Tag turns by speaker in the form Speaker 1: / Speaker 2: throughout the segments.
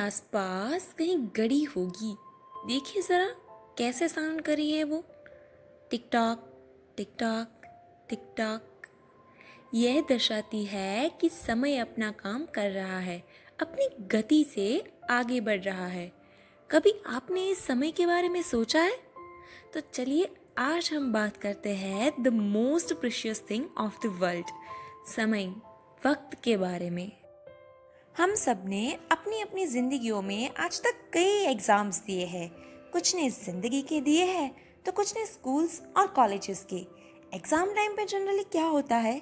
Speaker 1: आसपास कहीं गड़ी होगी। देखिए जरा कैसे साउंड कर रही है वो। Tick tock tick tock tick tock. यह दर्शाती है कि समय अपना काम कर रहा है, अपनी गति से आगे बढ़ रहा है। कभी आपने इस समय के बारे में सोचा है? तो चलिए आज हम बात करते हैं the most precious thing of the world, समय, वक्त के बारे में। हम सब ने अपनी अपनी जिंदगियों में आज तक कई एग्जाम्स दिए हैं। कुछ ने जिंदगी के दिए हैं तो कुछ ने स्कूल्स और कॉलेजेस के। एग्जाम टाइम पे जनरली क्या होता है,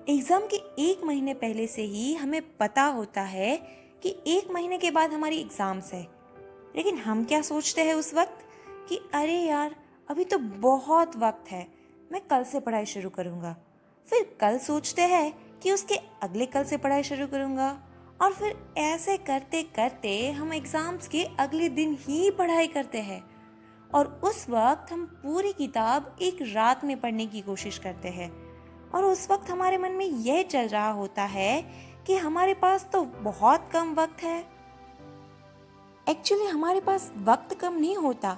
Speaker 1: एग्जाम के एक महीने पहले से ही हमें पता होता है कि एक महीने के बाद हमारी एग्जाम्स है। लेकिन हम क्या सोचते हैं उस वक्त कि अरे यार अभी तो बहुत वक्त है, मैं कल से पढ़ाई शुरू करूँगा। फिर कल सोचते हैं कि उसके अगले कल से पढ़ाई शुरू करूँगा, और फिर ऐसे करते करते हम एग्ज़ाम्स के अगले दिन ही पढ़ाई करते हैं। और उस वक्त हम पूरी किताब एक रात में पढ़ने की कोशिश करते हैं। और उस वक्त हमारे मन में यह चल रहा होता है कि हमारे पास तो बहुत कम वक्त है। एक्चुअली हमारे पास वक्त कम नहीं होता,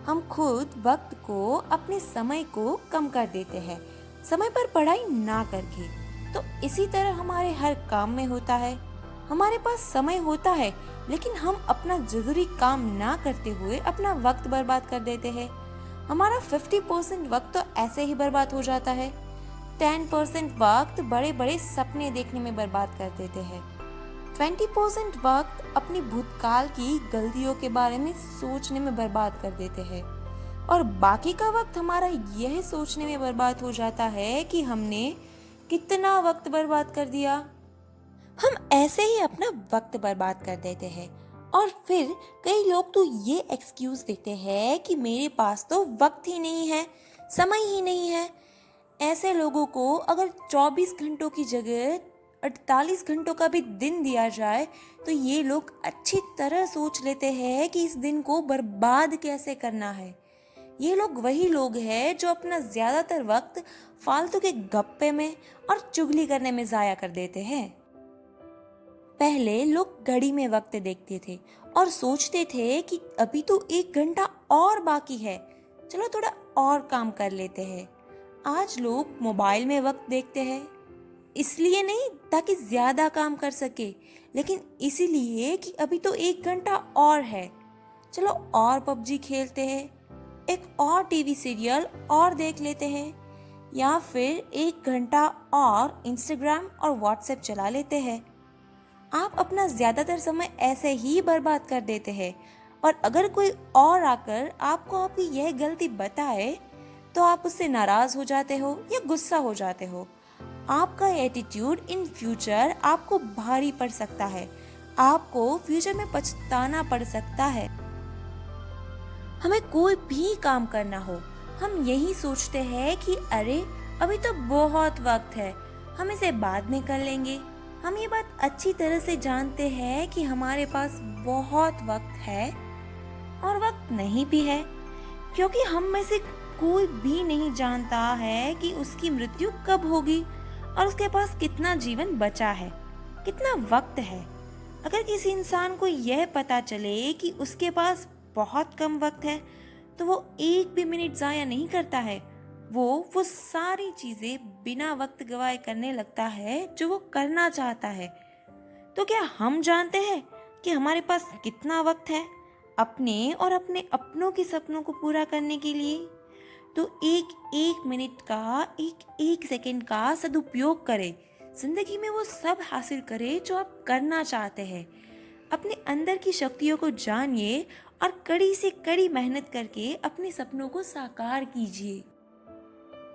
Speaker 1: हम खुद वक्त को, अपने समय को कम कर देते हैं, समय पर पढ़ाई ना करके। तो इसी तरह हमारे हर काम में होता है। हमारे पास समय होता है लेकिन हम अपना जरूरी काम ना करते हुए अपना वक्त बर्बाद कर देते हैं। हमारा 50% वक्त तो ऐसे ही बर्बाद हो जाता है। 10% वक्त बड़े बड़े सपने देखने में बर्बाद कर देते हैं। 20% वक्त अपनी भूतकाल की गलतियों के बारे में सोचने में बर्बाद कर देते हैं। और बाकी का वक्त हमारा यह सोचने में बर्बाद हो जाता है कि हमने कितना वक्त बर्बाद कर दिया। हम ऐसे ही अपना वक्त बर्बाद कर देते हैं। और फिर कई लोग तो ये एक्सक्यूज देते हैं कि मेरे पास तो वक्त ही नहीं है, समय ही नहीं है। ऐसे लोगों को अगर 24 घंटों की जगह 48 घंटों का भी दिन दिया जाए तो ये लोग अच्छी तरह सोच लेते हैं कि इस दिन को बर्बाद कैसे करना है। ये लोग वही लोग हैं जो अपना ज़्यादातर वक्त फालतू के गप्पे में और चुगली करने में ज़ाया कर देते हैं। पहले लोग घड़ी में वक्त देखते थे और सोचते थे कि अभी तो 1 घंटा और बाकी है, चलो थोड़ा और काम कर लेते हैं। आज लोग मोबाइल में वक्त देखते हैं, इसलिए नहीं ताकि ज्यादा काम कर सके, लेकिन इसीलिए कि अभी तो 1 घंटा और है, चलो और पबजी खेलते हैं, एक और टीवी सीरियल और देख लेते हैं, या फिर 1 घंटा और इंस्टाग्राम और व्हाट्सएप चला लेते हैं। आप अपना ज्यादातर समय ऐसे ही बर्बाद कर देते हैं। और अगर कोई और आकर आपको आपकी यह गलती बताए तो आप उससे नाराज हो जाते हो या गुस्सा हो जाते हो। आपका एटीट्यूड इन फ्यूचर आपको भारी पड़ सकता है, आपको फ्यूचर में पछताना पड़ सकता है। हमें कोई भी काम करना हो, हम यही सोचते हैं कि अरे अभी तो बहुत वक्त है, हम इसे बाद में कर लेंगे। हम ये बात अच्छी तरह से जानते हैं कि हमारे पास बहुत वक्त है और वक्त नहीं भी है, क्योंकि हम में से कोई भी नहीं जानता है कि उसकी मृत्यु कब होगी और उसके पास कितना जीवन बचा है, कितना वक्त है। अगर किसी इंसान को यह पता चले कि उसके पास बहुत कम वक्त है तो वो एक भी मिनट जाया नहीं करता है, वो सारी चीजें बिना वक्त गवाए करने लगता है जो वो करना चाहता है। तो क्या हम जानते हैं कि हमारे पास कितना वक्त है अपने और अपने अपनों के सपनों को पूरा करने के लिए? तो एक एक मिनट का, एक एक सेकंड का सदुपयोग करें, जिंदगी में वो सब हासिल करें जो आप करना चाहते हैं। अपने अंदर की शक्तियों को जानिए और कड़ी से कड़ी मेहनत करके अपने सपनों को साकार कीजिए।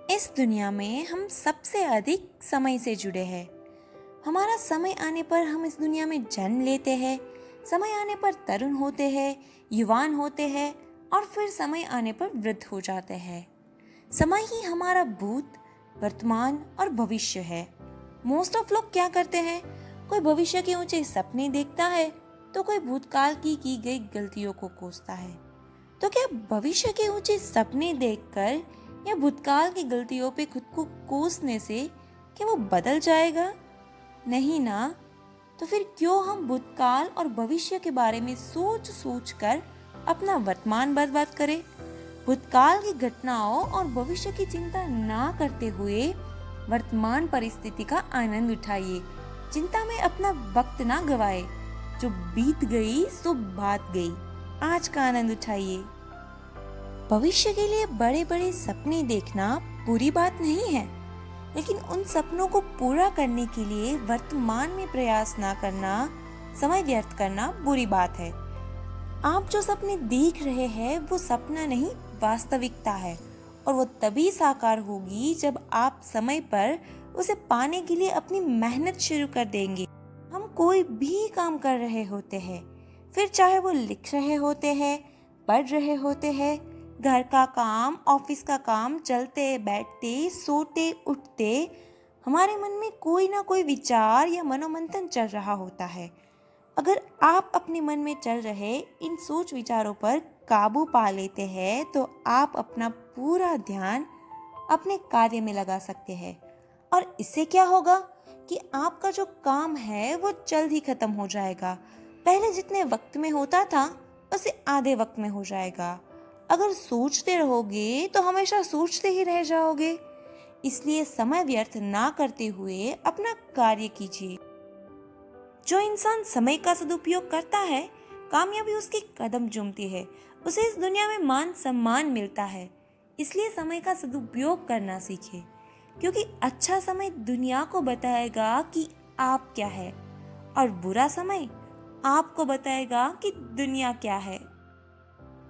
Speaker 1: इस दुनिया में हम सबसे अधिक समय से जुड़े हैं। हमारा समय आने पर हम इस दुनिया में जन्म लेते हैं, समय आने पर तरुण होते हैं, युवान होते हैं और फिर समय आने पर वृद्ध हो जाते हैं। समय ही हमारा भूत, वर्तमान और भविष्य है। मोस्ट ऑफ लोग क्या करते हैं, कोई भविष्य के ऊंचे सपने देखता है तो कोई भूतकाल की गई गलतियों को कोसता है। तो क्या भविष्य के ऊंचे सपने देखकर या भूतकाल की गलतियों पे खुद को कोसने से क्या वो बदल जाएगा? नहीं ना। तो फिर क्यों हम भूतकाल और भविष्य के बारे में सोच सोच कर अपना वर्तमान बर्बाद करें। भूतकाल की घटनाओं और भविष्य की चिंता ना करते हुए वर्तमान परिस्थिति का आनंद उठाइए। चिंता में अपना वक्त ना गवाए। जो बीत गई सो बात गई, आज का आनंद उठाइए। भविष्य के लिए बड़े बड़े सपने देखना बुरी बात नहीं है, लेकिन उन सपनों को पूरा करने के लिए वर्तमान में प्रयास ना करना, समय व्यर्थ करना बुरी बात है। आप जो सपने देख रहे हैं वो सपना नहीं, वास्तविकता है, और वो तभी साकार होगी जब आप समय पर उसे पाने के लिए अपनी मेहनत शुरू कर देंगे। हम कोई भी काम कर रहे होते हैं, फिर चाहे वो लिख रहे होते हैं, पढ़ रहे होते हैं, घर का काम, ऑफिस का काम, चलते बैठते, सोते उठते, हमारे मन में कोई ना कोई विचार या मनोमंथन चल रहा होता है। अगर आप अपने मन में चल रहे इन सोच विचारों पर काबू पा लेते हैं तो आप अपना पूरा ध्यान अपने कार्य में लगा सकते हैं, और इससे क्या होगा कि आपका जो काम है वो जल्द ही खत्म हो जाएगा। पहले जितने वक्त में होता था उसे आधे वक्त में हो जाएगा। अगर सोचते रहोगे तो हमेशा सोचते ही रह जाओगे। इसलिए समय व्यर्थ ना करते हुए अपना कार्य कीजिए। जो इंसान समय का सदुपयोग करता है, कामयाबी उसकी कदम चूमती है, उसे इस दुनिया में मान सम्मान मिलता है। इसलिए समय का सदुपयोग करना सीखे, क्योंकि अच्छा समय दुनिया को बताएगा कि आप क्या है, और बुरा समय आपको बताएगा कि दुनिया क्या है।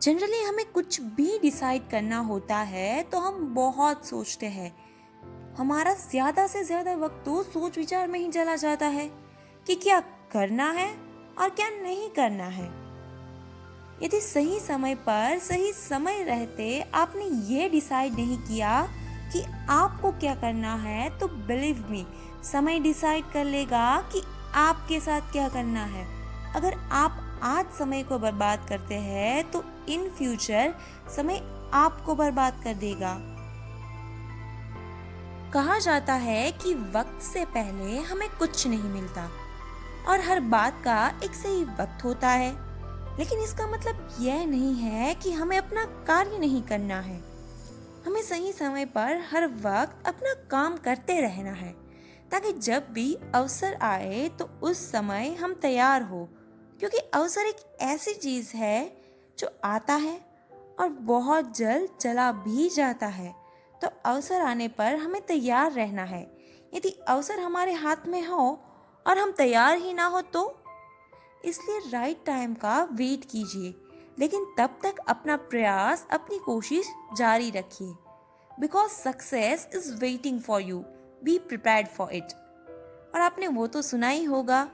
Speaker 1: जनरली हमें कुछ भी डिसाइड करना होता है तो हम बहुत सोचते हैं। हमारा ज्यादा से ज्यादा वक्त तो सोच विचार में ही चला जाता है कि क्या करना है और क्या नहीं करना है। यदि सही समय पर सही समय रहते आपने ये डिसाइड नहीं किया कि आपको क्या करना है, तो बिलीव मी, समय डिसाइड कर लेगा कि आपके साथ क्या करना है। अगर आप आज समय को बर्बाद करते हैं तो इन फ्यूचर समय आपको बर्बाद कर देगा। कहा जाता है कि वक्त से पहले हमें कुछ नहीं मिलता और हर बात का एक सही वक्त होता है, लेकिन इसका मतलब यह नहीं है कि हमें अपना कार्य नहीं करना है। हमें सही समय पर हर वक्त अपना काम करते रहना है, ताकि जब भी अवसर आए तो उस समय हम तैयार हो। क्योंकि अवसर एक ऐसी चीज है जो आता है और बहुत जल्द चला भी जाता है, तो अवसर आने पर हमें तैयार रहना है। यदि अवसर हमारे हाथ में हो और हम तैयार ही ना हो तो इसलिए राइट टाइम का वेट कीजिए, लेकिन तब तक अपना प्रयास, अपनी कोशिश जारी रखिए। Because success is waiting for you, be prepared for it. और आपने वो तो सुना ही होगा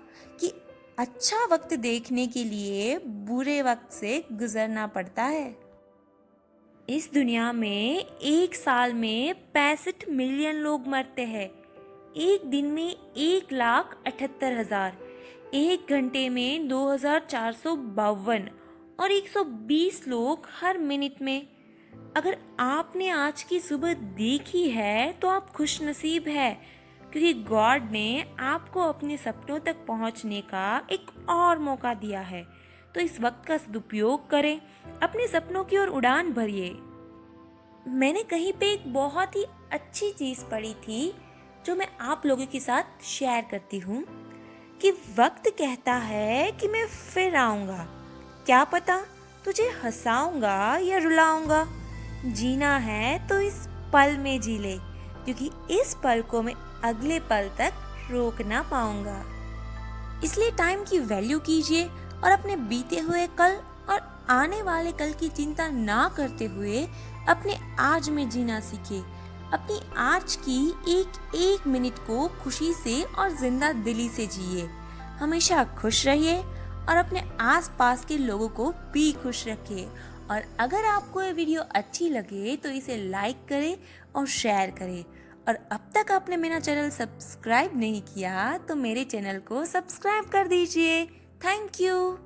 Speaker 1: कि अच्छा वक्त देखने के लिए बुरे वक्त से गुजरना पड़ता है। इस दुनिया में एक साल में 65 मिलियन लोग मरते हैं, एक दिन में 1,78,000, एक घंटे में 2,452 और 120 लोग हर मिनट में। अगर आपने आज की सुबह देखी है तो आप खुशनसीब है, क्योंकि गॉड ने आपको अपने सपनों तक पहुंचने का एक और मौका दिया है। तो इस वक्त का सदुपयोग करें, अपने सपनों की ओर उड़ान भरिए। मैंने कहीं पे एक बहुत ही अच्छी चीज़ पढ़ी थी जो मैं आप लोगों के साथ शेयर करती हूँ कि वक्त कहता है कि मैं फिर आऊँगा, क्या पता तुझे हंसाऊंगा या रुलाऊंगा। जीना है तो इस पल में जी ले, क्योंकि इस पल को मैं अगले पल तक रोक ना पाऊंगा। इसलिए टाइम की वैल्यू कीजिए और अपने बीते हुए कल और आने वाले कल की चिंता ना करते हुए अपने आज में जीना सीखिए। अपनी आज की एक एक मिनट को खुशी से और जिंदा दिली से जिए। हमेशा खुश रहिए और अपने आसपास के लोगों को भी खुश रखिए। और अगर आपको ये वीडियो अच्छी लगे तो इसे लाइक करें और शेयर करें। और अब तक आपने मेरा चैनल सब्सक्राइब नहीं किया तो मेरे चैनल को सब्सक्राइब कर दीजिए। Thank you.